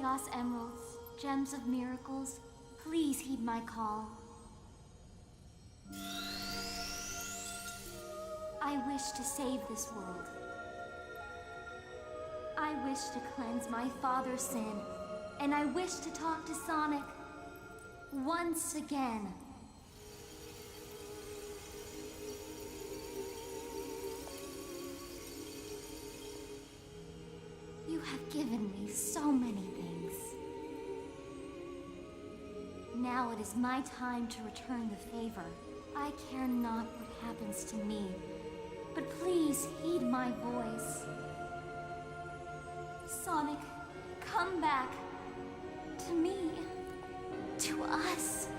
Chaos Emeralds, Gems of Miracles, please heed my call. I wish to save this world. I wish to cleanse my father's sin, and I wish to talk to Sonic once again. You have given me so many things. Now it is my time to return the favor. I care not what happens to me, but please heed my voice. Sonic, come back. To me. To us.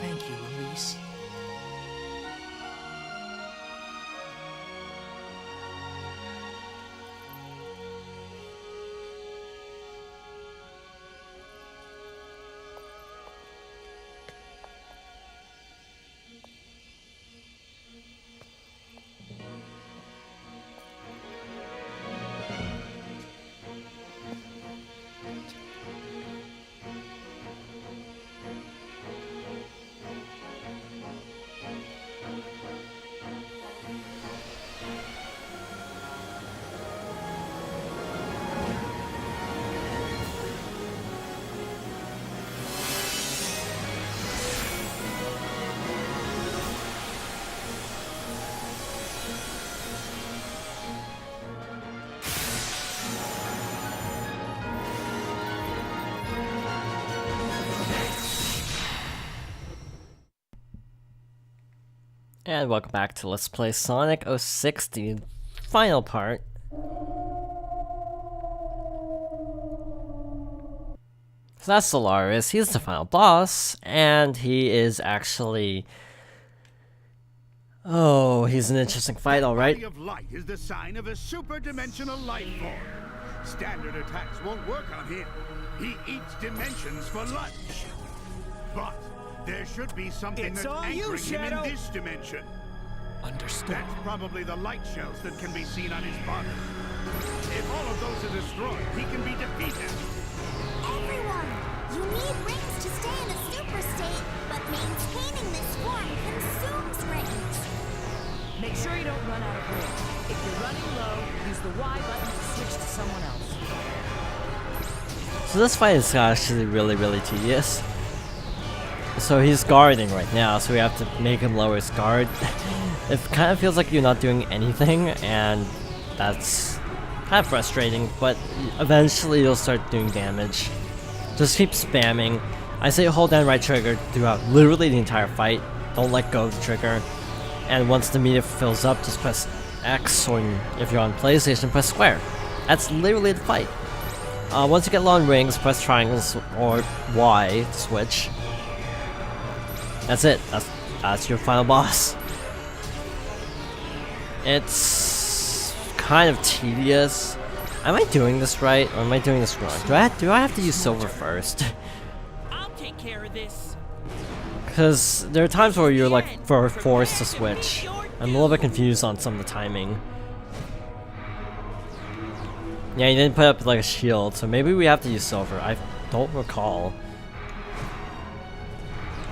Thank you, Elise. And welcome back to Let's Play Sonic 06, the final part. So that's Solaris, he's the final boss, and he is actually... Oh, he's an interesting fight, alright. Body of light is the sign of a super-dimensional life form. Standard attacks won't work on him. He eats dimensions for lunch. But there should be something It's that's all you, anchoring him Shadow. in this dimension. Understood. That's probably the light shells that can be seen on his body. If all of those are destroyed, he can be defeated. Everyone, you need rings to stay in a super state, but maintaining this form consumes rings. Make sure you don't run out of rings. If you're running low, use the Y button to switch to someone else. So this fight is actually really tedious. So he's guarding right now, so we have to make him lower his guard. It kind of feels like you're not doing anything, and that's kind of frustrating, but eventually you'll start doing damage. Just keep spamming. I say hold down right trigger throughout literally the entire fight. Don't let go of the trigger. And once the meter fills up, just press X, or if you're on PlayStation, press square. That's literally the fight. Once you get low on rings, press triangles or Y to switch. That's it. That's your final boss. It's kind of tedious. Am I doing this right, or am I doing this wrong? Do I have to use silver first? I'll take care of this. Because there are times where you're like forced to switch. I'm a little bit confused on some of the timing. Yeah, you didn't put up like a shield, so maybe we have to use silver. I don't recall.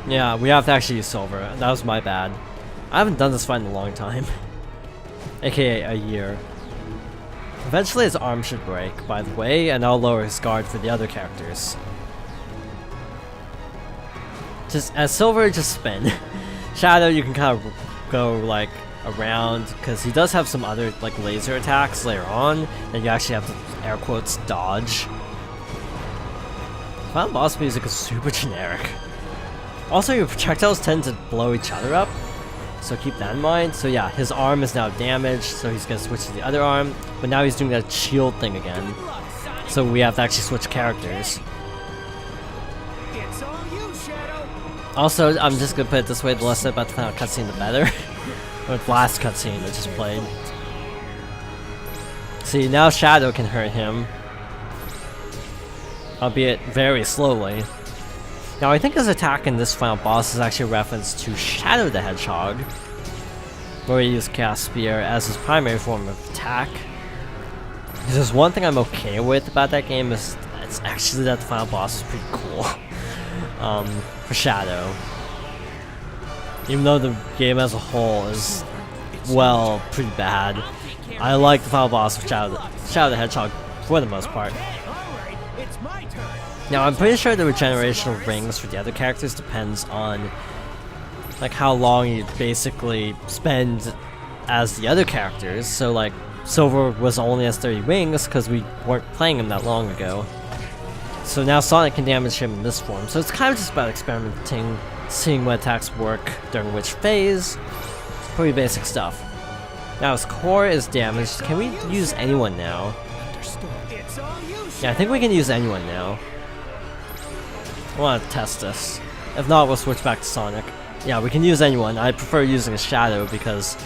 Yeah, we have to actually use silver. That was my bad. I haven't done this fight in a long time. AKA a year. Eventually his arm should break, by the way, and I'll lower his guard for the other characters. Just as silver, just spin. Shadow, you can kind of go like around, because he does have some other like laser attacks later on that you actually have to air quotes dodge. Final boss music is super generic. Also, your projectiles tend to blow each other up, so keep that in mind. So yeah, his arm is now damaged, so he's gonna switch to the other arm, but now he's doing that shield thing again. So we have to actually switch characters. It's all you, Also, I'm just gonna put it this way, the less said about the final cutscene, the better. Or the last cutscene that just played. See, now Shadow can hurt him. Albeit very slowly. Now, I think his attack in this final boss is actually a reference to Shadow the Hedgehog, where he used Chaos Spear as his primary form of attack. There's one thing I'm okay with about that game is it's actually that the final boss is pretty cool. For Shadow. Even though the game as a whole is, well, pretty bad. I like the final boss of Shadow the Hedgehog for the most part. Now, I'm pretty sure the regeneration of rings for the other characters depends on like how long you basically spend as the other characters. So like Silver was only as 30 rings because we weren't playing him that long ago. So now Sonic can damage him in this form. So it's kind of just about experimenting, seeing what attacks work during which phase. Pretty basic stuff. Now his core is damaged. Can we use anyone now? Yeah, I think we can use anyone now. I want to test this. If not, we'll switch back to Sonic. Yeah, we can use anyone. I prefer using a Shadow because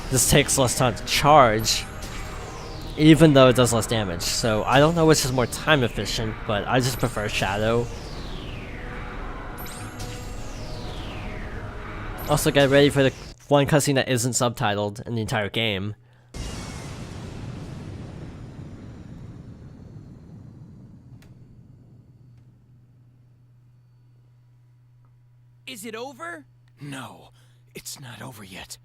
this takes less time to charge, even though it does less damage. So I don't know which is more time efficient, but I just prefer Shadow. Also, get ready for the one cutscene that isn't subtitled in the entire game. Is it over? No, it's not over yet.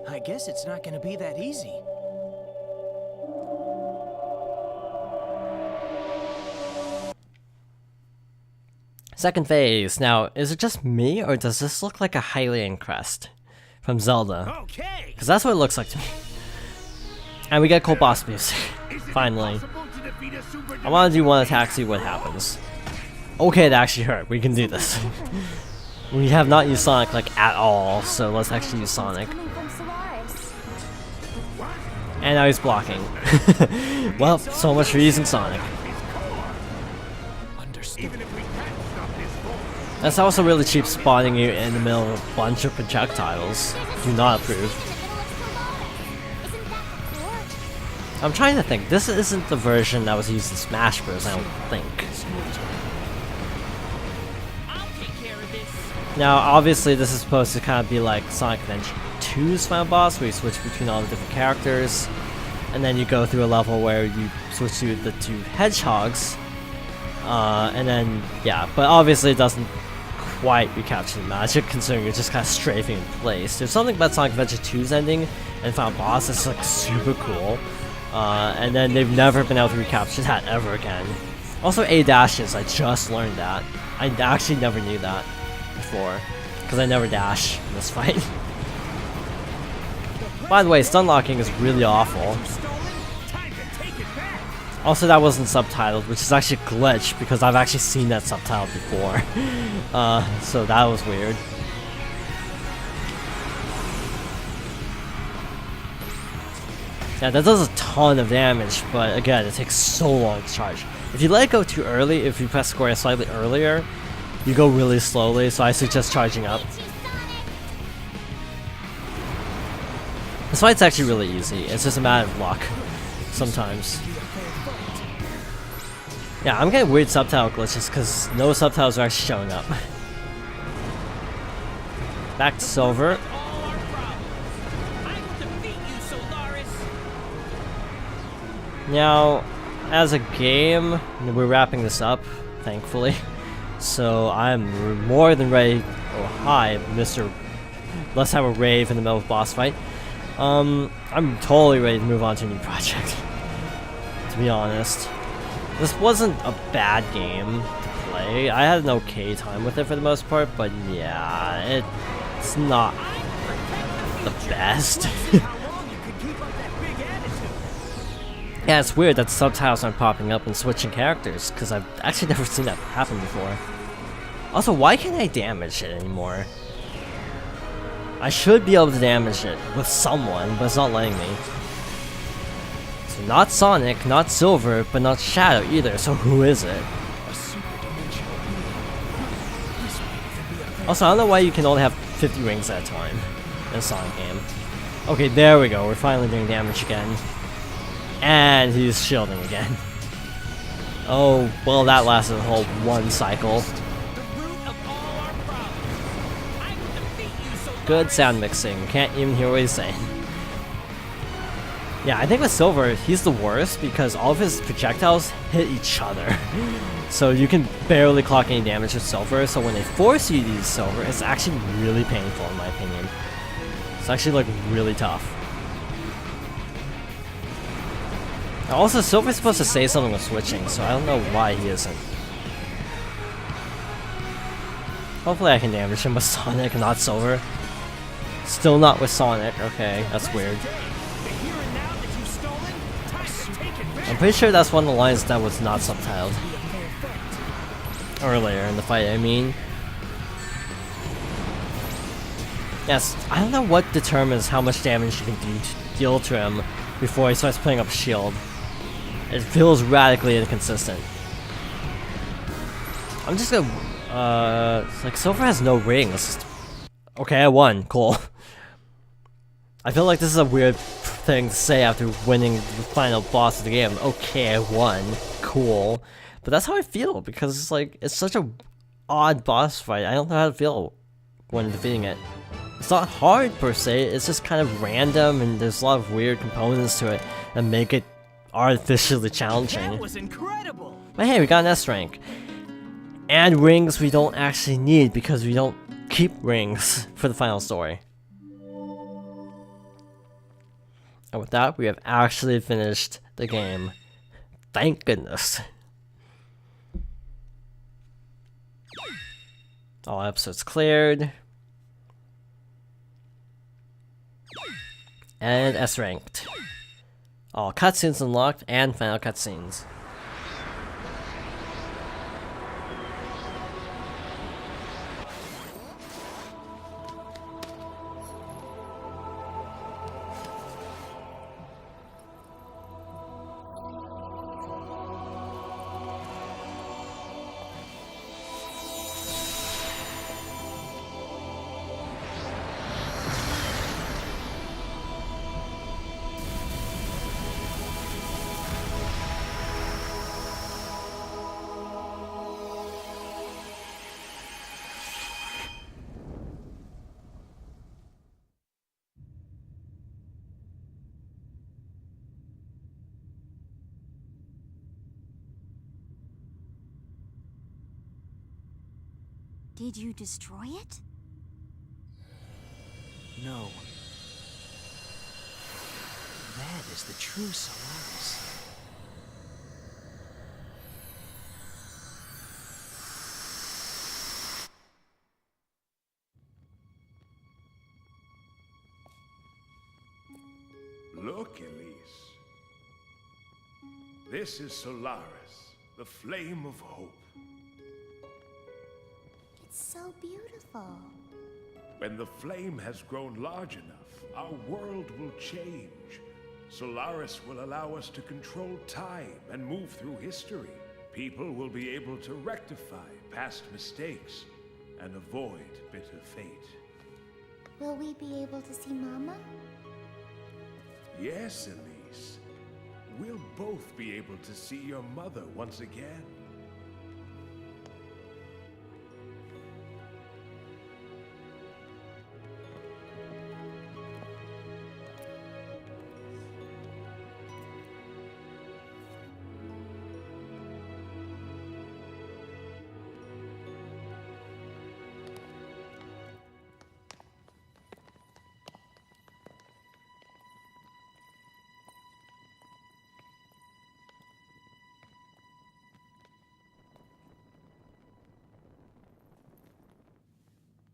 I guess it's not gonna be that easy. Second phase. Now, is it just me, or does this look like a Hylian crest from Zelda? Okay. Because that's what it looks like to me. And we get cool boss music. Finally. I want to do one attack, see what happens. Okay, that actually hurt. We can do this. We have not used Sonic like at all, so let's actually use Sonic. Coming from Solaris. And now he's blocking. Well, so much for using Sonic. Understood. That's also really cheap spawning you in the middle of a bunch of projectiles. Do not approve. I'm trying to think. This isn't the version that was used in Smash Bros. I don't think. Now, obviously, this is supposed to kind of be like Sonic Adventure 2's final boss, where you switch between all the different characters, and then you go through a level where you switch to the two hedgehogs, and then, yeah, but obviously it doesn't quite recapture the magic, considering you're just kind of strafing in place. There's something about Sonic Adventure 2's ending and final boss that's like super cool. And then they've never been able to recapture that ever again. Also, A dashes, I just learned that. I actually never knew that before, because I never dash in this fight. By the way, stun locking is really awful. Also, that wasn't subtitled, which is actually a glitch, because I've actually seen that subtitled before. So that was weird. Yeah, that does a ton of damage, but again, it takes so long to charge. If you let it go too early, if you press square slightly earlier, you go really slowly, so I suggest charging up. This fight's actually really easy, it's just a matter of luck, sometimes. Yeah, I'm getting weird subtitle glitches, because no subtitles are actually showing up. Back to Silver. Now, as a game, we're wrapping this up, thankfully. So I'm more than ready. Oh, hi, Mr. Let's have a rave in the middle of a boss fight. I'm totally ready to move on to a new project, to be honest. This wasn't a bad game to play. I had an okay time with it for the most part, but yeah, it's not the best. Yeah, it's weird that subtitles aren't popping up and switching characters, because I've actually never seen that happen before. Also, why can't I damage it anymore? I should be able to damage it with someone, but it's not letting me. So not Sonic, not Silver, but not Shadow either, so who is it? Also, I don't know why you can only have 50 rings at a time in a Sonic game. Okay, there we go. We're finally doing damage again. And he's shielding again. Oh, well, that lasted a whole one cycle. Good sound mixing. Can't even hear what he's saying. Yeah, I think with Silver, he's the worst because all of his projectiles hit each other. So you can barely clock any damage with Silver, so when they force you to use Silver, it's actually really painful in my opinion. It's actually like really tough. Also, Silver's supposed to say something with switching, so I don't know why he isn't. Hopefully I can damage him with Sonic and not Silver. Still not with Sonic, okay, that's weird. I'm pretty sure that's one of the lines that was not subtitled. Earlier in the fight, I mean. Yes, I don't know what determines how much damage you can deal to him before he starts putting up a shield. It feels radically inconsistent. I'm just gonna, like, Silver has no rings. Okay, I won. Cool. I feel like this is a weird thing to say after winning the final boss of the game. Okay, I won. Cool. But that's how I feel, because it's like, it's such a odd boss fight. I don't know how to feel when defeating it. It's not hard per se, it's just kind of random and there's a lot of weird components to it that make it artificially challenging. That was incredible. But hey, we got an S rank. And rings we don't actually need because we don't keep rings for the final story. And with that, we have actually finished the game. Thank goodness. All episodes cleared. And S ranked. All cutscenes unlocked and final cutscenes. Did you destroy it? No. That is the true Solaris. Look, Elise. This is Solaris, the flame of hope. It's so beautiful. When the flame has grown large enough, our world will change. Solaris will allow us to control time and move through history. People will be able to rectify past mistakes and avoid bitter fate. Will we be able to see Mama? Yes, Elise. We'll both be able to see your mother once again.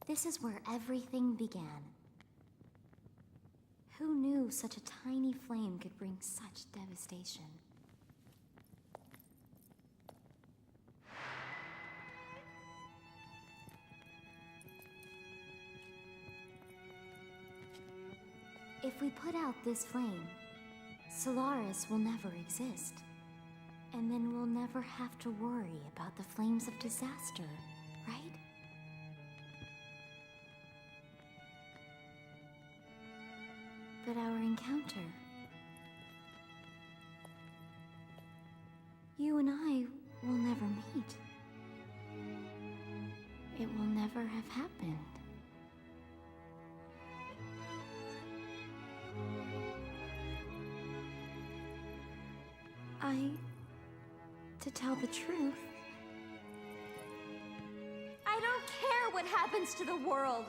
This is where everything began. Who knew such a tiny flame could bring such devastation? If we put out this flame, Solaris will never exist. And then we'll never have to worry about the flames of disaster, right? but our encounter. You and I will never meet. It will never have happened. To tell the truth, I don't care what happens to the world.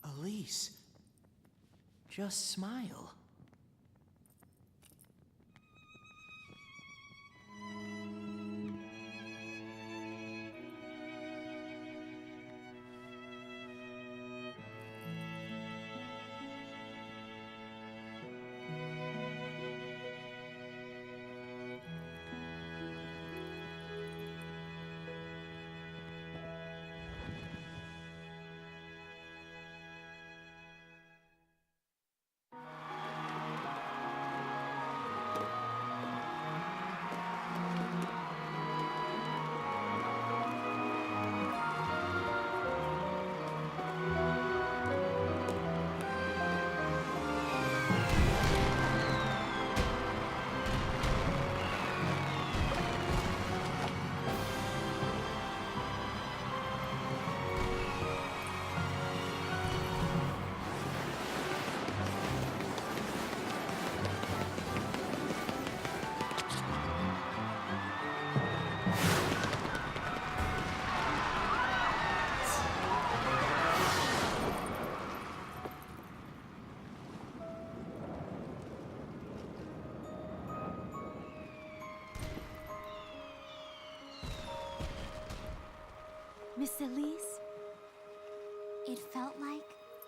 Elise, just smile. Miss Elise? It felt like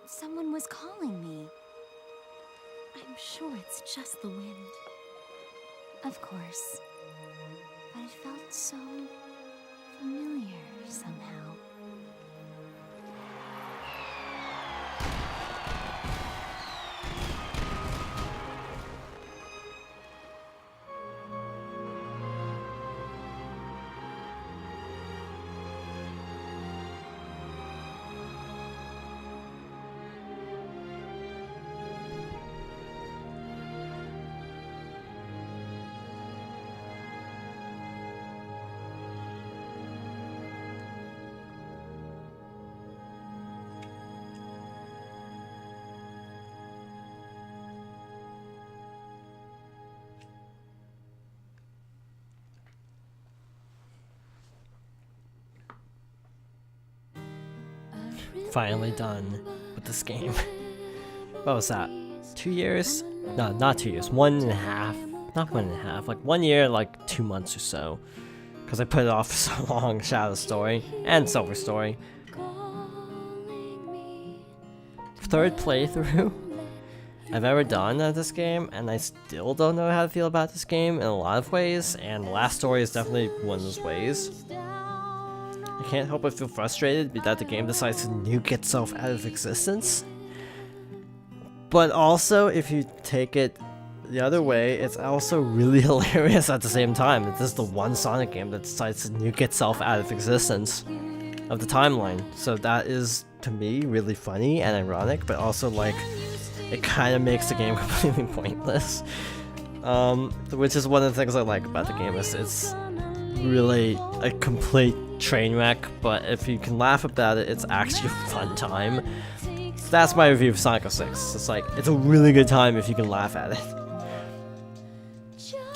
someone was calling me. I'm sure it's just the wind. Of course. But it felt so familiar somehow. Finally done with this game. What was that? 2 years? No, not 2 years. 1.5. Not 1.5. Like 1 year, like 2 months or so. Because I put it off for so long. Shadow Story and Silver Story. Third playthrough I've ever done of this game, and I still don't know how to feel about this game in a lot of ways, and the last story is definitely one of those ways. I can't help but feel frustrated that the game decides to nuke itself out of existence. But also, if you take it the other way, it's also really hilarious at the same time. This is the one Sonic game that decides to nuke itself out of existence of the timeline. So that is, to me, really funny and ironic, but also like, it kind of makes the game completely pointless. Which is one of the things I like about the game, is it's really a complete train wreck, but if you can laugh about it, it's actually a fun time. That's my review of Sonic 06. It's like, it's a really good time if you can laugh at it.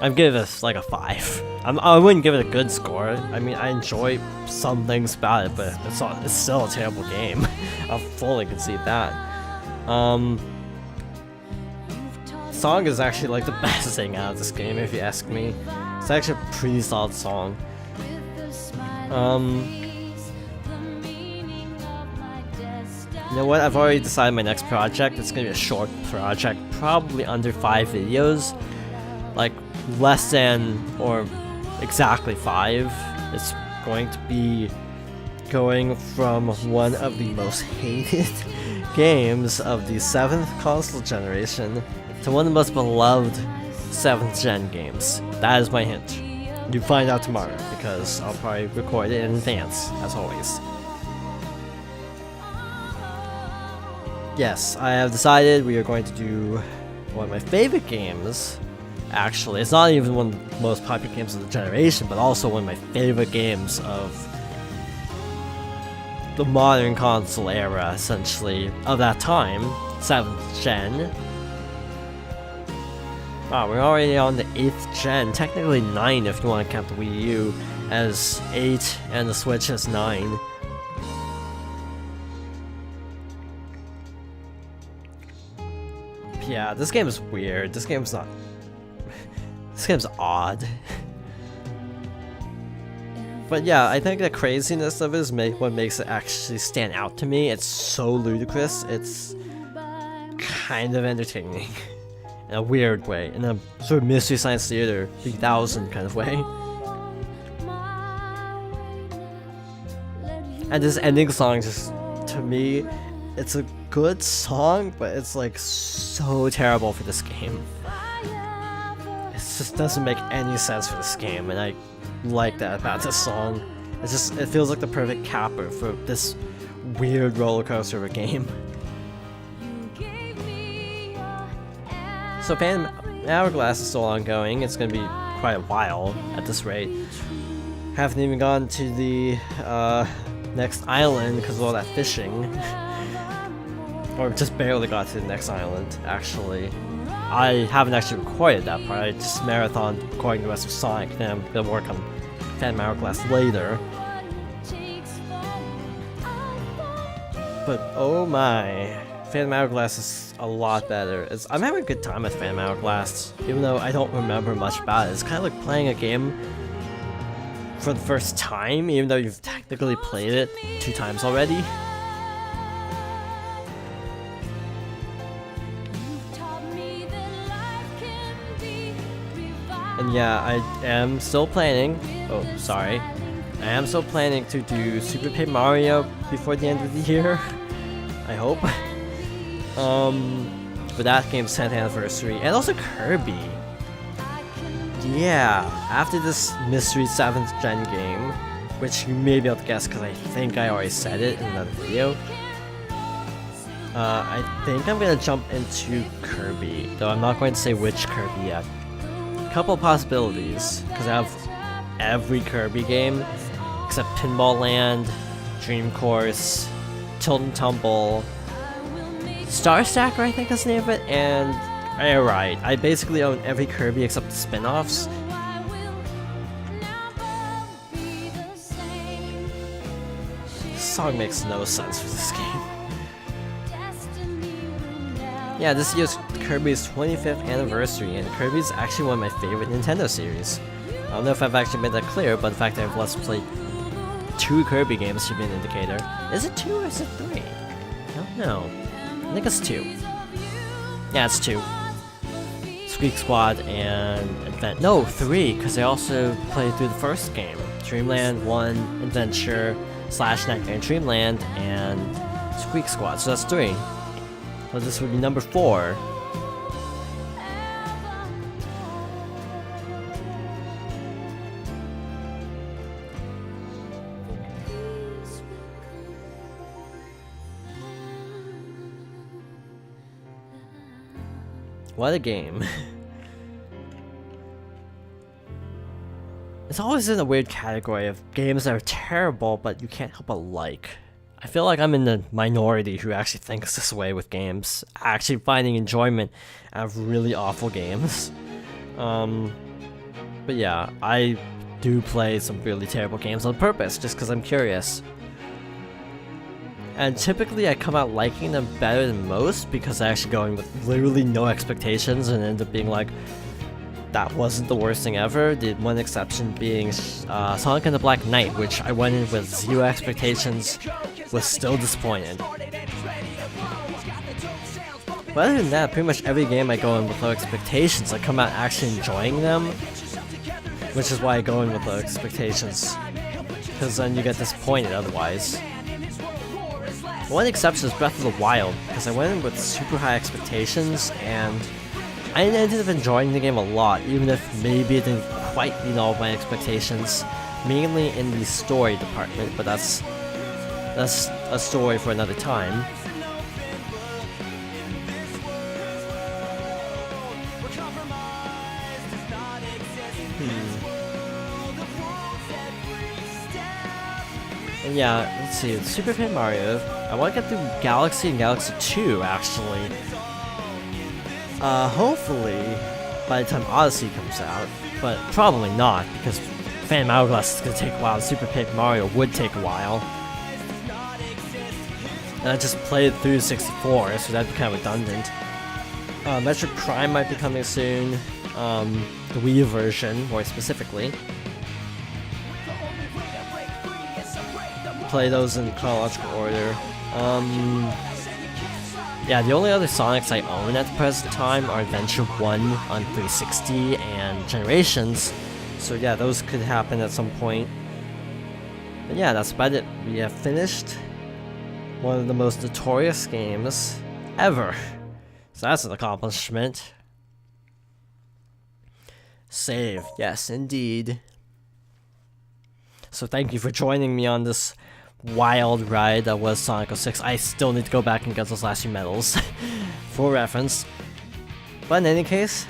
I'd give this like a 5. I wouldn't give it a good score. I mean, I enjoy some things about it, but it's still a terrible game. I'll fully concede that. Song is actually like the best thing out of this game, if you ask me. It's actually a pretty solid song. You know what? I've already decided my next project. It's gonna be a short project, probably under 5 videos. Like, less than or exactly 5. It's going to be going from one of the most hated games of the 7th console generation to one of the most beloved 7th gen games. That is my hint. You find out tomorrow, because I'll probably record it in advance, as always. yes, I have decided we are going to do one of my favorite games. Actually, it's not even one of the most popular games of the generation, but also one of my favorite games of the modern console era, essentially, of that time, 7th gen. Wow, we're already on the 8th gen, technically 9 if you want to count the Wii U as 8 and the Switch as 9. Yeah, this game is weird. This game's not... this game's odd. But yeah, I think the craziness of it is what makes it actually stand out to me. It's so ludicrous, it's kind of entertaining. In a weird way, in a sort of Mystery Science Theater 3000 kind of way. And this ending song just, to me, it's a good song, but it's like so terrible for this game. It just doesn't make any sense for this game, and I like that about this song. It's just, it feels like the perfect capper for this weird roller coaster of a game. So Phantom Hourglass is still ongoing. It's gonna be quite a while at this rate. Haven't even gone to the next island because of all that fishing. Or just barely got to the next island, actually. I haven't actually recorded that part. I just marathoned recording the rest of Sonic, then I'm gonna work on Phantom Hourglass later. But oh my, Phantom Hourglass is a lot better. I'm having a good time with Phantom Hourglass, even though I don't remember much about it. It's kind of like playing a game for the first time, even though you've technically played it 2 times already. And yeah, I am still planning, I am still planning to do Super Paper Mario before the end of the year. I hope. For that game's 10th anniversary, and also Kirby. Yeah, after this Mystery 7th Gen game, which you may be able to guess because I think I already said it in another video, I think I'm gonna jump into Kirby, though I'm not going to say which Kirby yet. Couple possibilities, because I have every Kirby game except Pinball Land, Dream Course, Tilt and Tumble, Star Stacker I think is the name of it, and Air Ride. I basically own every Kirby except the spin-offs. This song makes no sense for this game. Yeah, this year's Kirby's 25th anniversary, and Kirby's actually one of my favorite Nintendo series. I don't know if I've actually made that clear, but the fact that I've Let's Played 2 Kirby games should be an indicator. Is it 2 or is it 3? I don't know. I think it's 2. Yeah, it's 2. Squeak Squad and Advent. No, 3, because I also played through the first game. Dreamland 1, Adventure, / Nightmare Dreamland, and Squeak Squad. So that's 3. So this would be number 4. What a game. It's always in a weird category of games that are terrible but you can't help but like. I feel like I'm in the minority who actually thinks this way with games, actually finding enjoyment out of really awful games. But yeah, I do play some really terrible games on purpose just because I'm curious. And typically I come out liking them better than most because I actually go in with literally no expectations and end up being like, that wasn't the worst thing ever. The one exception being Sonic and the Black Knight, which I went in with 0 expectations, was still disappointed. But other than that, pretty much every game I go in with low expectations, I come out actually enjoying them, which is why I go in with low expectations, because then you get disappointed otherwise. One exception is Breath of the Wild, because I went in with super high expectations, and I ended up enjoying the game a lot, even if maybe it didn't quite meet all of my expectations, mainly in the story department, but that's a story for another time. And yeah, let's see, Super Paper Mario. I want to get through Galaxy and Galaxy 2, actually. Hopefully, by the time Odyssey comes out, but probably not, because Phantom Hourglass is going to take a while, Super Paper Mario would take a while. And I just played it through 64, so that'd be kind of redundant. Metroid Prime might be coming soon, the Wii version, more specifically. Play those in chronological order. Yeah, the only other Sonics I own at the present time are Adventure 1 on 360 and Generations, so yeah, those could happen at some point. But yeah, that's about it. We have finished one of the most notorious games ever. So that's an accomplishment. Save, yes indeed. So thank you for joining me on this wild ride that was Sonic 06. I still need to go back and get those last few medals for reference. But in any case,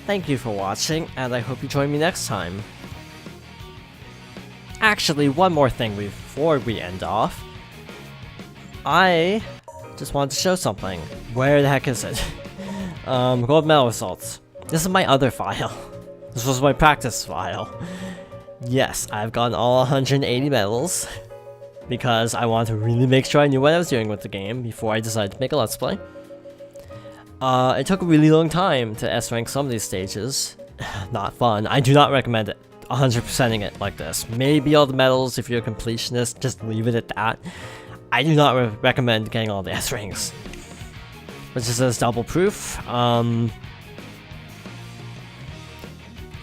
thank you for watching, and I hope you join me next time. Actually, one more thing before we end off. I just wanted to show something. Where the heck is it? Gold medal results. This is my other file. This was my practice file. Yes, I've gotten all 180 medals. Because I wanted to really make sure I knew what I was doing with the game before I decided to make a Let's Play. It took a really long time to S-rank some of these stages. Not fun. I do not recommend it. 100%ing it like this. Maybe all the medals if you're a completionist, just leave it at that. I do not recommend getting all the S-ranks. Which is as double proof.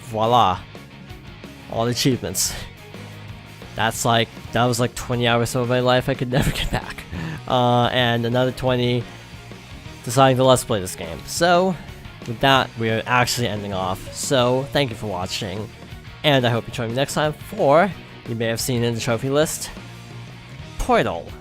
Voila. All the achievements. That was like 20 hours of my life I could never get back. And another 20 deciding to Let's Play this game. So, with that, we are actually ending off. So, thank you for watching. And I hope you join me next time for, you may have seen in the trophy list, Portal.